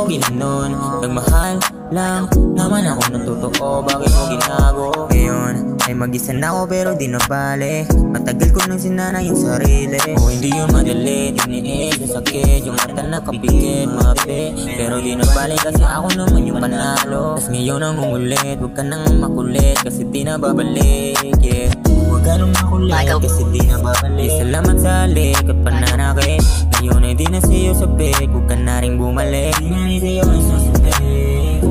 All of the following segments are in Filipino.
ginanon? Nagmahal lang naman ako ng totoo, bakit mo ginago? Ngayon ay mag-isa na ako pero di na bale. Matagal ko nang sinana yung sarili. O hindi yun madali, tiniis sa sakit. Yung mata na kapigit, mabe. Pero di na bale kasi ako naman yung panalo. Tas ngayon ang umulit, huwag ka nang makulit kasi di na babalik, yeah. Huwag ka nang makulit kasi di na babalik. Salamat sa halik at pananakit. Ngayon ay di na sa'yo sabik, huwag ka na rin bumalik. Di na rin sa'yo ay sasabik.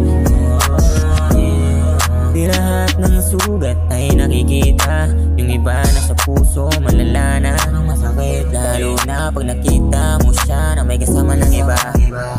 Di lahat ng sugat ay nakikita. Yung iba na sa puso malala na masakit. Lalo na pag nakita mo siya na may kasama ng iba.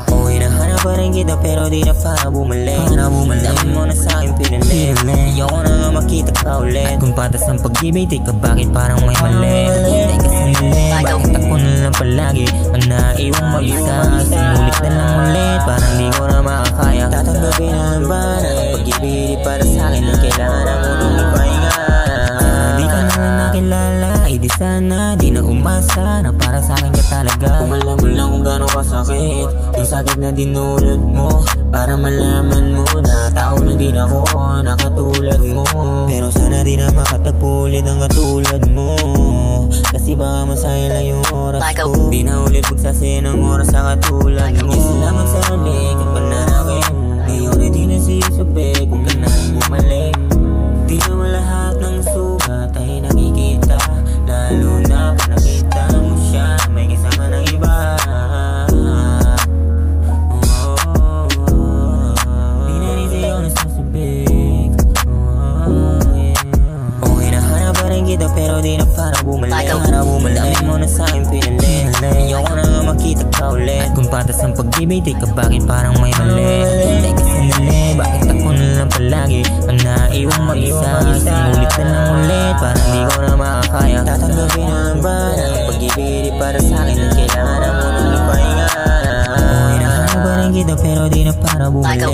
O hinahanap pa rin kita pero di na para bumalik. Dami mo na sa'kin pinilit. Ayoko na nga makita ka ulit. At kung patas ang pag-ibig, di ka bakit parang may mali? Teka sandali, bakit ako na lang palagi ang naiwang mag-isa? Sinulit na lang ulit, parang di ko na makakaya. Tatanggapin na ba na ang pag-ibig di para sa'kin? Kailangan na mo nung ipahinga. Di ka na lang nakilala, di sana di na umasa na para sa'kin ka talaga. Kung alam mo lang kung gano'ng kasakit yung sakit na dinulot mo, para malaman mo na tao na din ako na katulad mo. Pero sana di na makatagpo ulit ang katulad mo, kasi baka masayang lang yung oras ko. Di na ulit magsasayin ng oras sa katulad mo. Salamat sa halik at pananakit. Ngayon ay di na siya sabik, huwag ka na rin bumalik. Di naman lahat ng sugat ay nakikita. Lalo na pag nakita mo siya may kasama ng iba. Di na rin sa'yo nasasabik. O hinahanap pa rin kita pero di na para bumalik. Dami mo na sa'kin pinilit. Ayoko na nga makita ka ulit. At kung patas ang pag-ibig, di ka bakit parang may mali? Teka sandali, bakit ako na lang palagi ang naiwang mag-isa? Sinulit na lang ulit, parang di ko na makakaya. Tatanggapin na ba na ang pag-ibig di para sa'kin? Kailangan na mo nung ipahinga. O hinahanap pa rin kita pero di na para bumalik.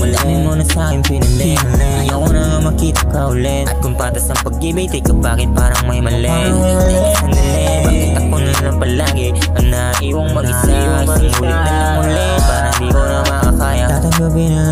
Dami mo na sa'kin pinilit. Ayoko na nga makita ka ulit. At kung patas ang pag-ibig, di ka bakit parang may mali? Teka sandali, bakit ako na lang palagi ang naiwang mag-isa? Sinulit na lang ulit, parang di ko na makakaya. Tatanggapin na